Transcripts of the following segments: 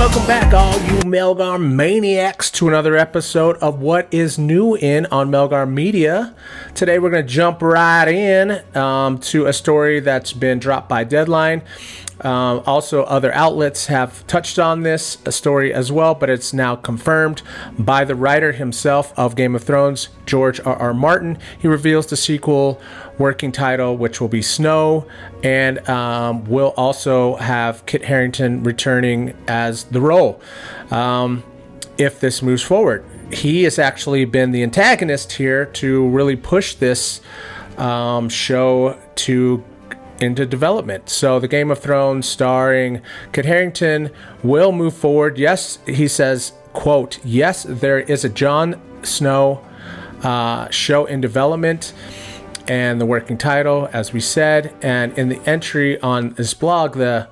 welcome back, all you Melgar maniacs, to another episode of What is Newin on Melgar Media. Today we're going to jump right in to a story that's been dropped by Deadline. Also, other outlets have touched on this story as well, but it's now confirmed by the writer himself of Game of Thrones, George R.R. Martin. He reveals the sequel working title, which will be Snow, and will also have Kit Harington returning as the role if this moves forward. He has actually been the antagonist here to really push this show into development. So the Game of Thrones starring Kit Harington will move forward. Yes, he says, quote, yes, there is a Jon Snow show in development, and the working title, as we said. And in the entry on his blog, the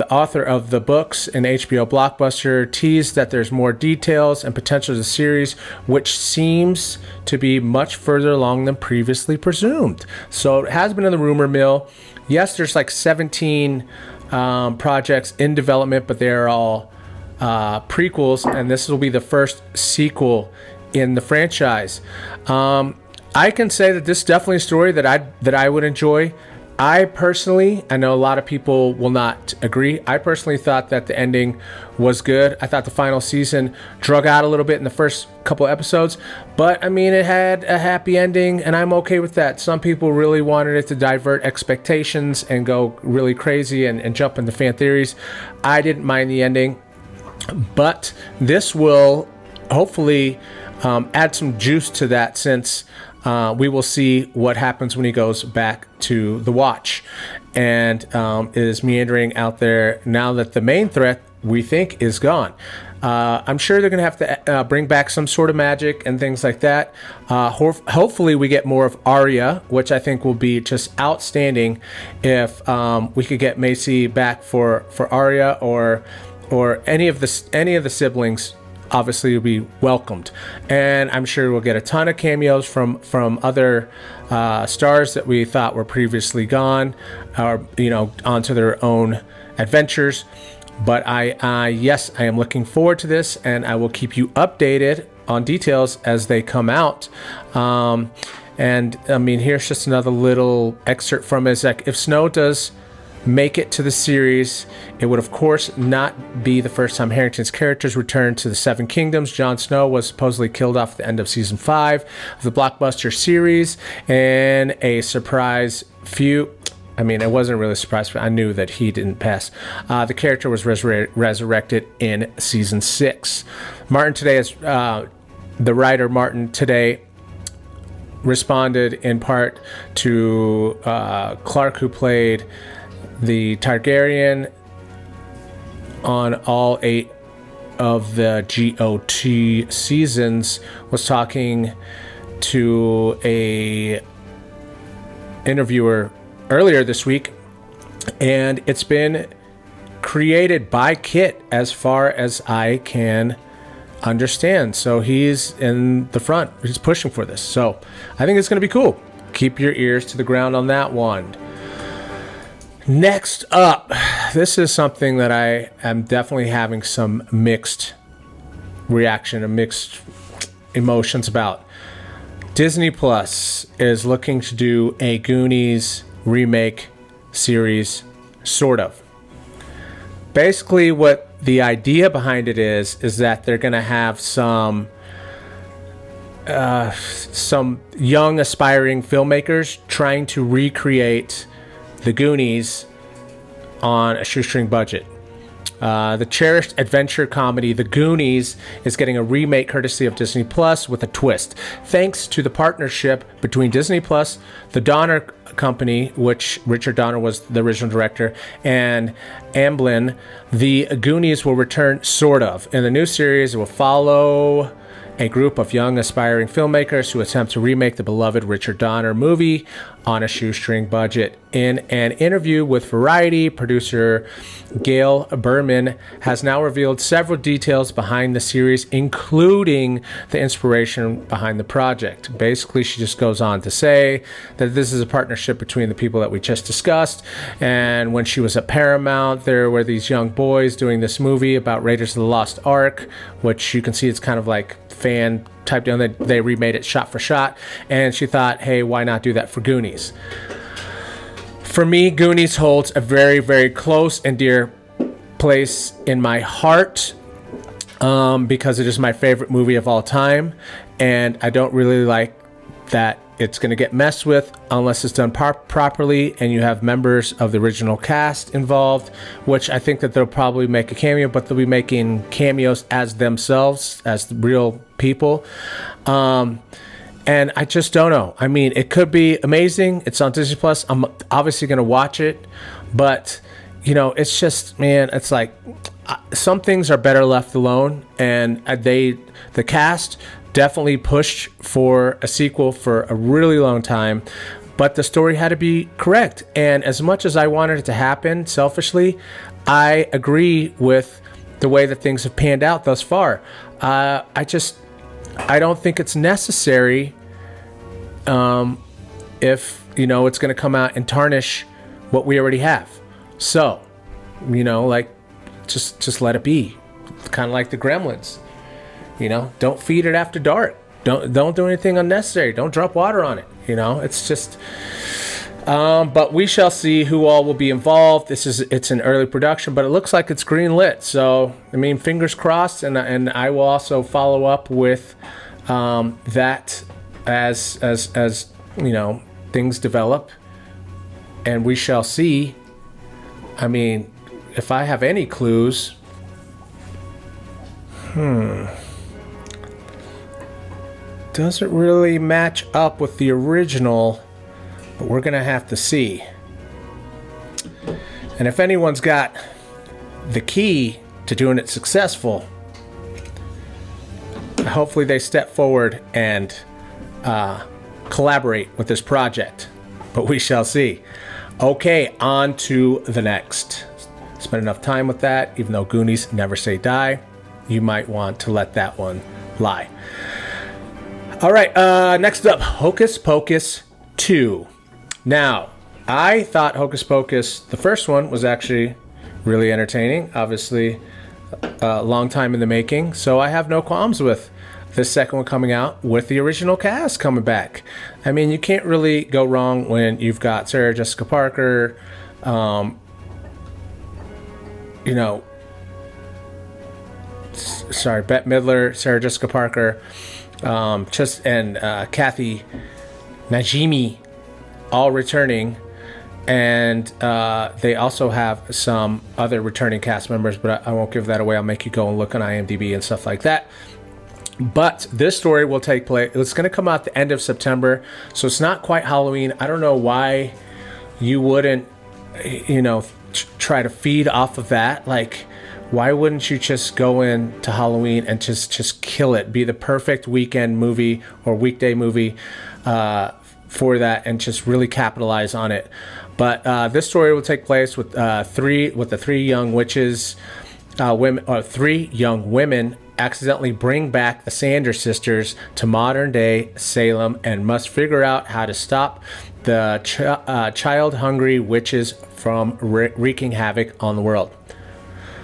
author of the books in HBO Blockbuster teased that there's more details and potential of the series, which seems to be much further along than previously presumed. So it has been in the rumor mill. Yes, there's like 17 projects in development, but they're all prequels, and this will be the first sequel in the franchise. I can say that this is definitely a story that I would enjoy. I know a lot of people will not agree. I personally thought that the ending was good. I thought the final season drug out a little bit in the first couple episodes, but I mean, it had a happy ending, and I'm okay with that. Some people really wanted it to divert expectations and go really crazy and jump into fan theories. I didn't mind the ending, but this will hopefully add some juice to that, since we will see what happens when he goes back to the Watch and is meandering out there now that the main threat, we think, is gone. I'm sure they're going to have to bring back some sort of magic and things like that. Hopefully we get more of Arya, which I think will be just outstanding if we could get Macy back for Arya, or any of the siblings. Obviously, will be welcomed, and I'm sure we'll get a ton of cameos from other stars that we thought were previously gone, or onto their own adventures. But yes, I am looking forward to this, and I will keep you updated on details as they come out. And I mean, here's just another little excerpt from it. Like, if Snow does make it to the series, it would of course not be the first time Harrington's characters returned to the Seven Kingdoms. Jon Snow was supposedly killed off at the end of season 5 of the blockbuster series, and a surprise few. I mean, it wasn't really a surprise, but I knew that he didn't pass. The character was resurrected in season 6. Martin today is the writer. Martin today responded in part to Clark, who played the Targaryen on all 8 of the GOT seasons, was talking to a interviewer earlier this week, and it's been created by Kit as far as I can understand. So he's in the front, he's pushing for this. So I think it's going to be cool. Keep your ears to the ground on that one. Next up, this is something that I am definitely having some mixed reaction and mixed emotions about. Disney Plus is looking to do a Goonies remake series, sort of. Basically, what the idea behind it is that they're going to have some young aspiring filmmakers trying to recreate the Goonies on a shoestring budget. The cherished adventure comedy The Goonies is getting a remake courtesy of Disney Plus with a twist. Thanks to the partnership between Disney Plus, the Donner Company, which Richard Donner was the original director, and Amblin, the Goonies will return, sort of. In the new series, it will follow a group of young aspiring filmmakers who attempt to remake the beloved Richard Donner movie on a shoestring budget. In an interview with Variety, producer Gail Berman has now revealed several details behind the series, including the inspiration behind the project. Basically, she just goes on to say that this is a partnership between the people that we just discussed. And when she was at Paramount, there were these young boys doing this movie about Raiders of the Lost Ark, which you can see it's kind of like fan type deal. They remade it shot for shot. And she thought, hey, why not do that for Goonies? For me, Goonies holds a very, very close and dear place in my heart because it is my favorite movie of all time. And I don't really like that it's going to get messed with unless it's done properly and you have members of the original cast involved, which I think that they'll probably make a cameo, but they'll be making cameos as themselves, as real people. And I just don't know. I mean, it could be amazing. It's on Disney Plus. I'm obviously going to watch it, but you know, it's just, man, it's like some things are better left alone. And the cast definitely pushed for a sequel for a really long time, but the story had to be correct. And as much as I wanted it to happen selfishly, I agree with the way that things have panned out thus far. I don't think it's necessary if, you know, it's going to come out and tarnish what we already have. So, you know, like, just let it be. Kind of like the Gremlins. You know, don't feed it after dark. Don't do anything unnecessary. Don't drop water on it. You know, it's just... but we shall see who all will be involved. It's an early production, but it looks like it's green lit. So, I mean, fingers crossed, and I will also follow up with that as you know, things develop, and we shall see. I mean, if I have any clues, doesn't really match up with the original. But we're going to have to see. And if anyone's got the key to doing it successful, hopefully they step forward and collaborate with this project. But we shall see. Okay, on to the next. Spent enough time with that. Even though Goonies never say die, you might want to let that one lie. All right, next up, Hocus Pocus 2. Now, I thought Hocus Pocus, the first one, was actually really entertaining. Obviously, a long time in the making. So I have no qualms with this second one coming out with the original cast coming back. I mean, you can't really go wrong when you've got Sarah Jessica Parker, you know, Bette Midler, Sarah Jessica Parker, and Kathy Najimy, all returning, and they also have some other returning cast members, but I won't give that away. I'll make you go and look on IMDb and stuff like that. But this story will take place, it's going to come out the end of September, so it's not quite Halloween. I don't know why you wouldn't, you know, try to feed off of that. Like, why wouldn't you just go into Halloween and just kill it, be the perfect weekend movie or weekday movie for that, and just really capitalize on it. But this story will take place with three young witches, three young women accidentally bring back the Sanders sisters to modern day Salem and must figure out how to stop the child hungry witches from wreaking havoc on the world.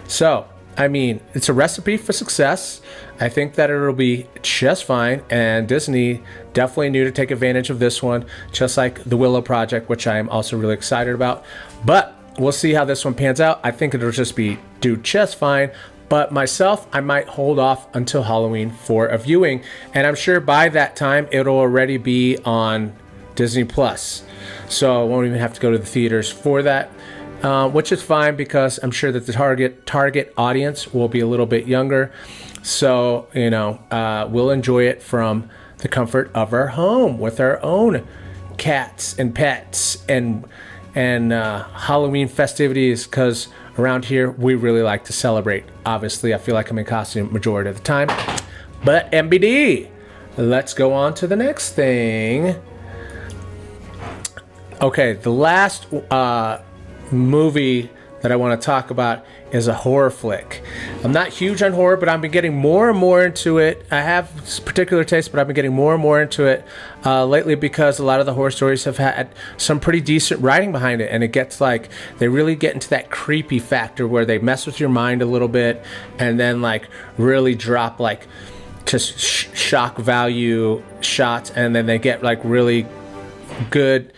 So, I mean, it's a recipe for success. I think that it'll be just fine, and Disney definitely knew to take advantage of this one, just like the Willow Project, which I am also really excited about. But we'll see how this one pans out. I think it'll do just fine. But myself, I might hold off until Halloween for a viewing, and I'm sure by that time it'll already be on Disney Plus, so I won't even have to go to the theaters for that. Which is fine because I'm sure that the target audience will be a little bit younger. So, you know, we'll enjoy it from the comfort of our home with our own cats and pets and Halloween festivities, because around here we really like to celebrate. Obviously, I feel like I'm in costume majority of the time. But MBD, let's go on to the next thing. Okay, the last movie that I want to talk about is a horror flick. I'm not huge on horror, but I've been getting more and more into it. I have particular taste, but I've been getting more and more into it lately because a lot of the horror stories have had some pretty decent writing behind it, and it gets like, they really get into that creepy factor where they mess with your mind a little bit and then like really drop like just shock value shots, and then they get like really good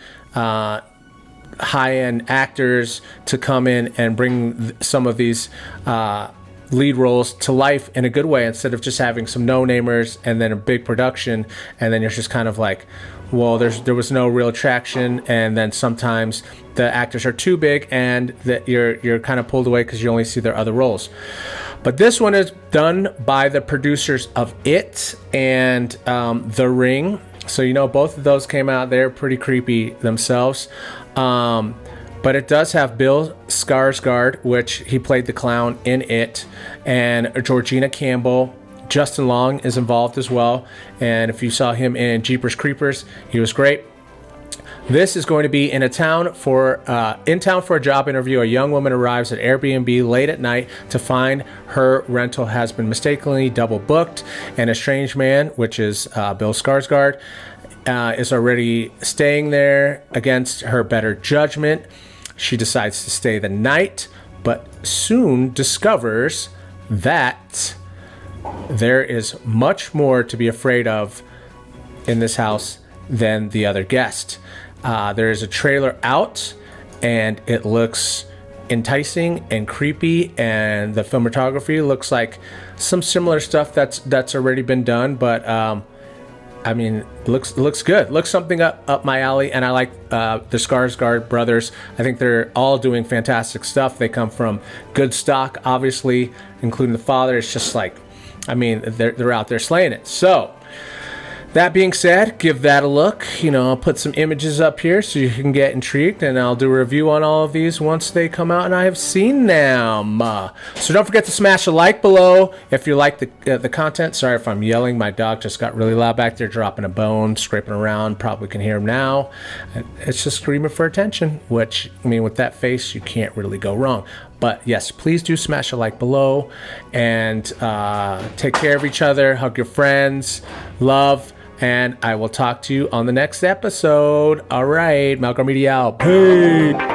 high-end actors to come in and bring some of these lead roles to life in a good way, instead of just having some no-namers and then a big production, and then you're just kind of like, well, there was no real attraction, and then sometimes the actors are too big and that you're kind of pulled away because you only see their other roles. But this one is done by the producers of It and The Ring. So, you know, both of those came out. They're pretty creepy themselves. But it does have Bill Skarsgård, which he played the clown in It, and Georgina Campbell. Justin Long is involved as well. And if you saw him in Jeepers Creepers, he was great. This is going to be in town for a job interview. A young woman arrives at Airbnb late at night to find her rental has been mistakenly double booked, and a strange man, which is Bill Skarsgård, is already staying there against her better judgment. She decides to stay the night, but soon discovers that there is much more to be afraid of in this house than the other guest. There is a trailer out, and it looks enticing and creepy, and the cinematography looks like some similar stuff that's already been done, but I mean, looks good. Looks something up my alley, and I like the Skarsgård brothers. I think they're all doing fantastic stuff. They come from good stock, obviously, including the father. It's just like, I mean, they're out there slaying it. So, that being said, give that a look. You know, I'll put some images up here so you can get intrigued, and I'll do a review on all of these once they come out and I have seen them. So don't forget to smash a like below if you like the content. Sorry if I'm yelling. My dog just got really loud back there, dropping a bone, scraping around. Probably can hear him now. It's just screaming for attention, which, I mean, with that face, you can't really go wrong. But yes, please do smash a like below, and take care of each other. Hug your friends. Love. And I will talk to you on the next episode. All right, Malcolm Media out. Peace.